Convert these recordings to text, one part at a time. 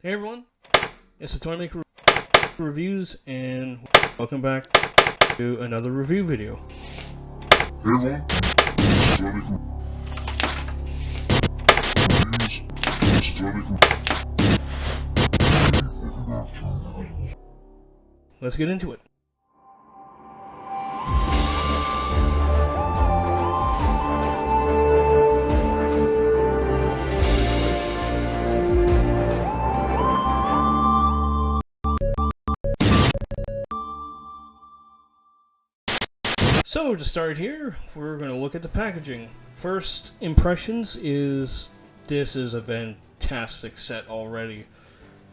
Hey everyone, it's the Toy Maker Reviews, and welcome back to another review video. Hey everyone, it's Toy Maker Reviews. It's Toy Maker. Let's get into it. So to start here, we're going to look at the packaging. First impressions is this is a fantastic set already.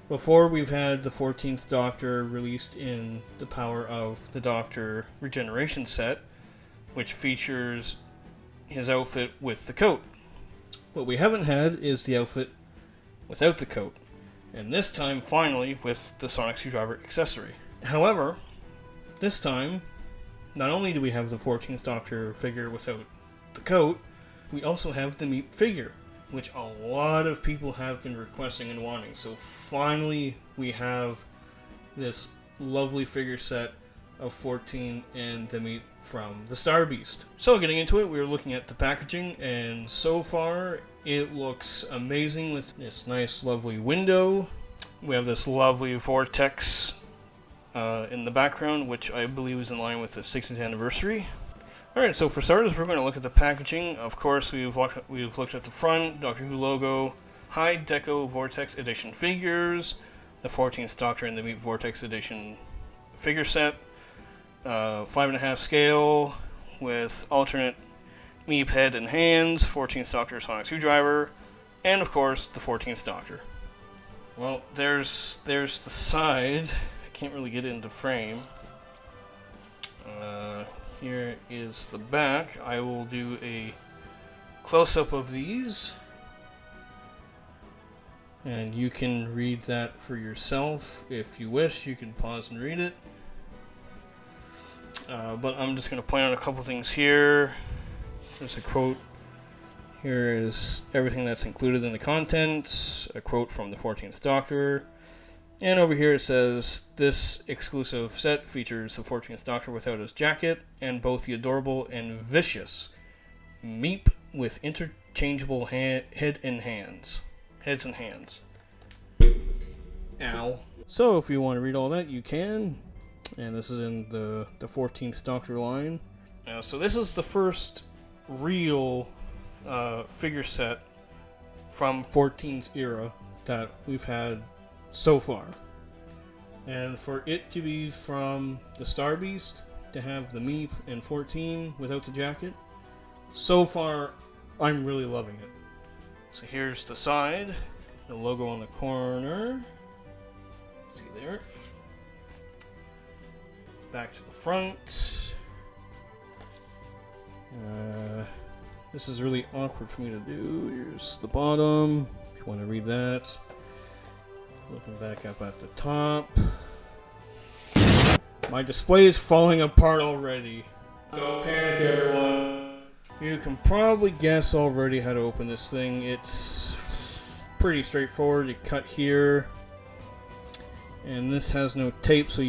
Before, we've had the 14th Doctor released in the Power of the Doctor Regeneration set, which features his outfit with the coat. What we haven't had is the outfit without the coat, and this time finally with the sonic screwdriver accessory. However, this time, not only do we have the 14th Doctor figure without the coat, we also have the Meep figure, which a lot of people have been requesting and wanting. So finally we have this lovely figure set of 14 and the Meep from the Star Beast. So getting into it, we were looking at the packaging, and so far it looks amazing with this nice lovely window. We have this lovely Vortex in the background, which I believe is in line with the 60th anniversary. Alright, so for starters, we're going to look at the packaging. Of course, we've looked at the front, Doctor Who logo, High Deco Vortex Edition figures, the 14th Doctor and the Meep Vortex Edition figure set, 5.5 scale with alternate Meep head and hands, 14th Doctor sonic screwdriver, and of course, the 14th Doctor. Well, there's the side. Can't really get it into frame. Here is the back. I will do a close-up of these, and you can read that for yourself if you wish. You can pause and read it, but I'm just going to point out a couple things here. There's a quote. Here is everything that's included in the contents, a quote from the 14th Doctor. And over here it says, this exclusive set features the 14th Doctor without his jacket, and both the adorable and vicious Meep with interchangeable heads and hands. Ow. So if you want to read all that, you can. And this is in the 14th Doctor line. So this is the first real figure set from 14's era that we've had so far, and for it to be from the Star Beast, to have the Meep and 14 without the jacket, so far I'm really loving it. So here's the side, the logo on the corner, see there, back to the front. This is really awkward for me to do. Here's the bottom, if you want to read that. Looking back up at the top. My display is falling apart already. Don't panic, everyone. You can probably guess already how to open this thing. It's pretty straightforward. You cut here. And this has no tape, so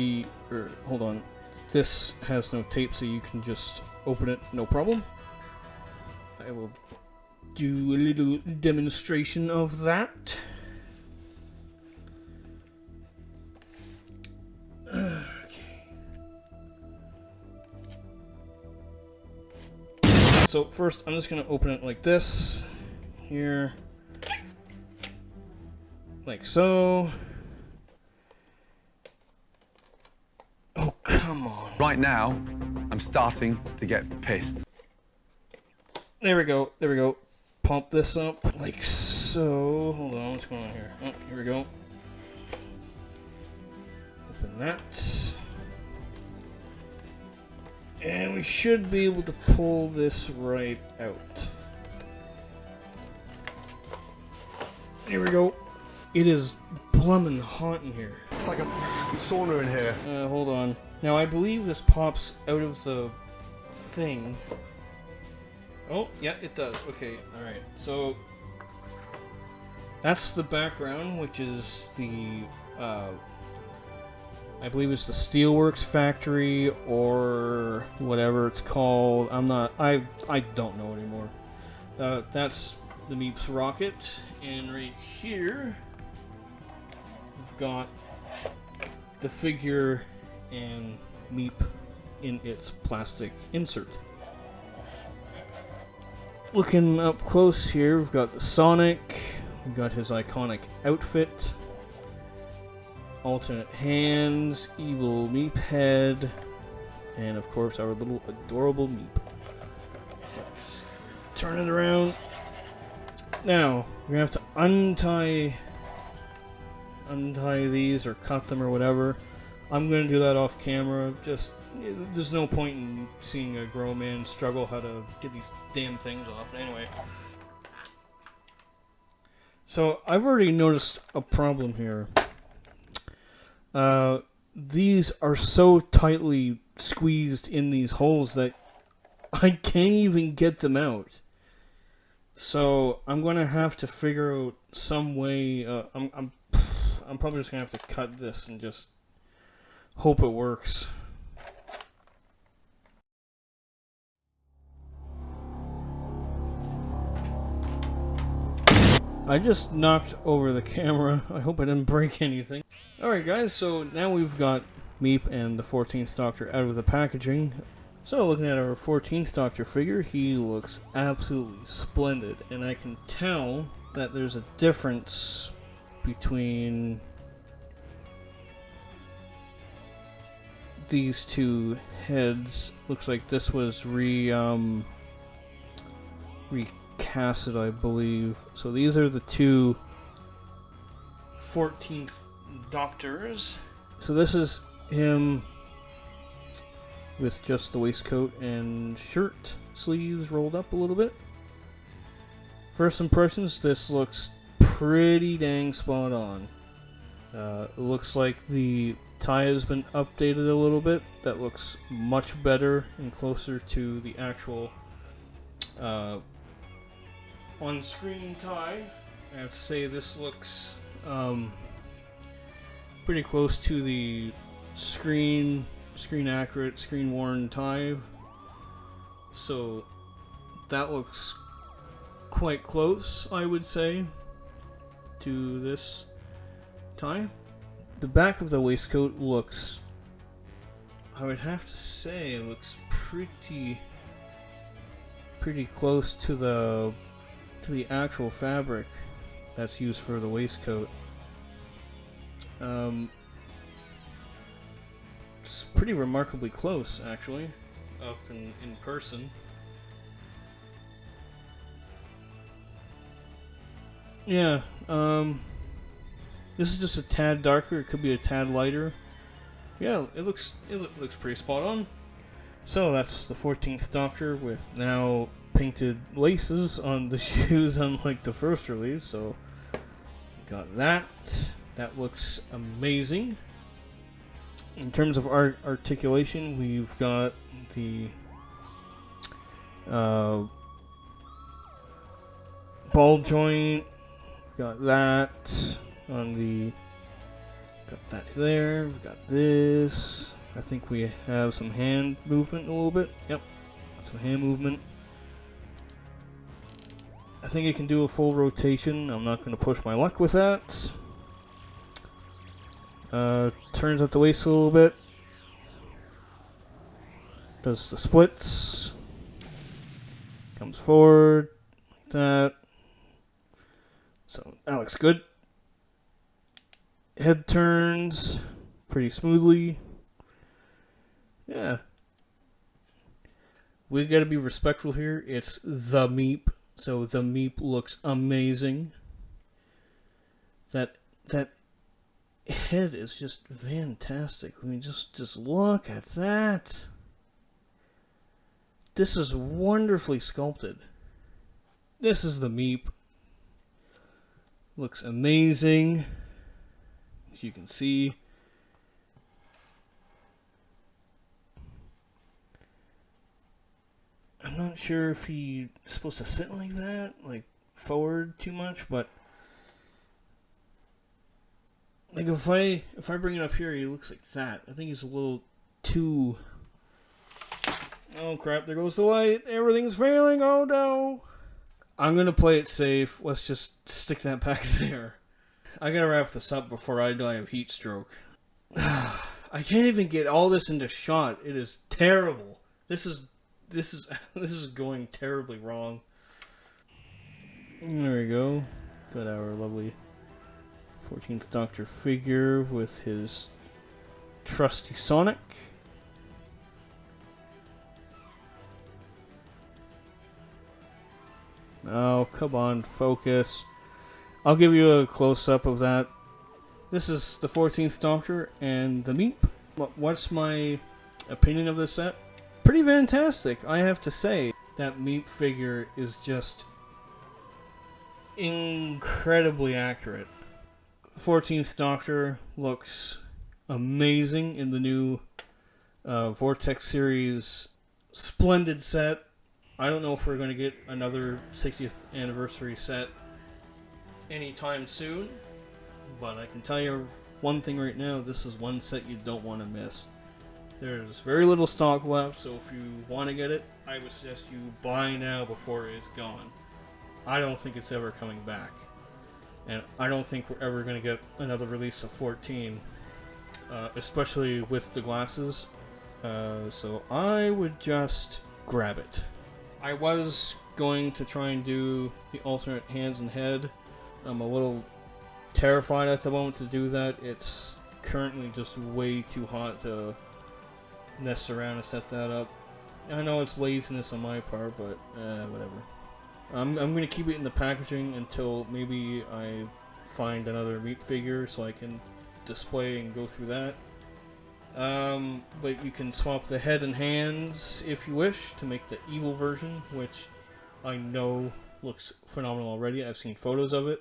hold on. This has no tape, so you can just open it, no problem. I will do a little demonstration of that. So first, I'm just going to open it like this, here, like so. Oh, come on. Right now, I'm starting to get pissed. There we go. Pump this up like so. Hold on, what's going on here? Oh, here we go. Open that. And we should be able to pull this right out. Here we go. It is blummin' hot in here. It's like a sauna in here. Hold on. Now I believe this pops out of the thing. Oh, yeah, it does. Okay, alright. So That's the background, which is the, I believe it's the Steelworks factory or whatever it's called. I don't know anymore. That's the Meep's rocket, and right here we've got the figure and Meep in its plastic insert. Looking up close here, we've got the Sonic, we've got his iconic outfit, alternate hands, evil Meep head, and of course our little adorable Meep. Let's turn it around. Now, we're gonna have to untie these or cut them or whatever. I'm gonna do that off camera. Just, there's no point in seeing a grown man struggle how to get these damn things off. Anyway, so I've already noticed a problem here. These are so tightly squeezed in these holes that I can't even get them out. So I'm gonna have to figure out some way. I'm probably just gonna have to cut this and just hope it works. I just knocked over the camera. I hope I didn't break anything. Alright guys, so now we've got Meep and the 14th Doctor out of the packaging. So looking at our 14th Doctor figure, he looks absolutely splendid. And I can tell that there's a difference between these two heads. Looks like this was recasted, I believe. So these are the two 14th Doctors. So this is him with just the waistcoat and shirt sleeves rolled up a little bit. First impressions, this looks pretty dang spot on. It looks like the tie has been updated a little bit. That looks much better and closer to the actual on-screen tie. I have to say this looks pretty close to the screen accurate, screen worn tie. So that looks quite close, I would say, to this tie. The back of the waistcoat looks, I would have to say, it looks pretty close to the actual fabric that's used for the waistcoat. It's pretty remarkably close, actually, up in person. Yeah, this is just a tad darker. It could be a tad lighter. Yeah, it looks pretty spot on. So that's the 14th Doctor with now painted laces on the shoes, unlike the first release. So got that. That looks amazing. In terms of articulation, we've got the ball joint. Got that on the. Got that there. We've got this. I think we have some hand movement a little bit. Yep, some hand movement. I think it can do a full rotation. I'm not going to push my luck with that. Turns out the waist a little bit. Does the splits. Comes forward. Like that. So that looks good. Head turns pretty smoothly. Yeah. We gotta be respectful here. It's the Meep. So the Meep looks amazing. That head is just fantastic. I mean, just look at that. This is wonderfully sculpted. This is the Meep. Looks amazing. As you can see. I'm not sure if he's supposed to sit like that, like forward too much, but Like if I bring it up here, he looks like that. I think he's a little too. Oh crap! There goes the light. Everything's failing. Oh no! I'm gonna play it safe. Let's just stick that back there. I gotta wrap this up before I die of heat stroke. I can't even get all this into shot. It is terrible. This is going terribly wrong. There we go. Got our lovely 14th Doctor figure with his trusty Sonic. Oh, come on, focus. I'll give you a close-up of that. This is the 14th Doctor and the Meep. What's my opinion of this set? Pretty fantastic, I have to say. That Meep figure is just incredibly accurate. 14th Doctor looks amazing in the new Vortex series splendid set. I don't know if we're going to get another 60th anniversary set anytime soon, but I can tell you one thing right now, this is one set you don't want to miss. There's very little stock left, so if you want to get it, I would suggest you buy now before it is gone. I don't think it's ever coming back. And I don't think we're ever going to get another release of 14, especially with the glasses. So I would just grab it. I was going to try and do the alternate hands and head. I'm a little terrified at the moment to do that. It's currently just way too hot to mess around and set that up. I know it's laziness on my part, but whatever. I'm going to keep it in the packaging until maybe I find another Meep figure so I can display and go through that. But you can swap the head and hands if you wish to make the evil version, which I know looks phenomenal already. I've seen photos of it.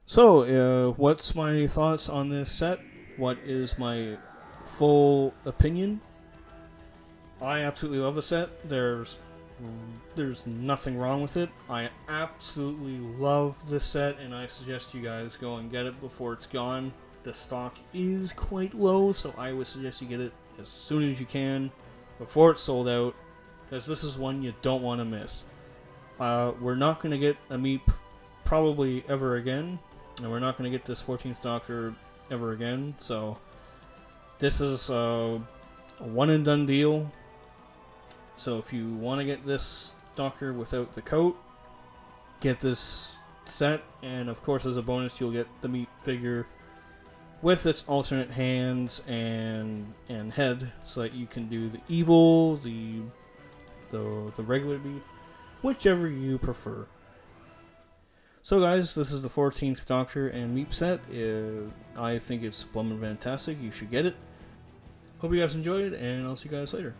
So, what's my thoughts on this set? What is my full opinion? I absolutely love the set. There's nothing wrong with it. I absolutely love this set, and I suggest you guys go and get it before it's gone. The stock is quite low, so I would suggest you get it as soon as you can, before it's sold out, because this is one you don't want to miss. We're not going to get a Meep probably ever again, and we're not going to get this 14th Doctor ever again, so this is a one-and-done deal. So if you want to get this Doctor without the coat, get this set, and of course as a bonus you'll get the Meep figure with its alternate hands and head, so that you can do the evil, the regular Meep, whichever you prefer. So guys, this is the 14th Doctor and Meep set. I think it's plumb fantastic. You should get it. Hope you guys enjoyed, and I'll see you guys later.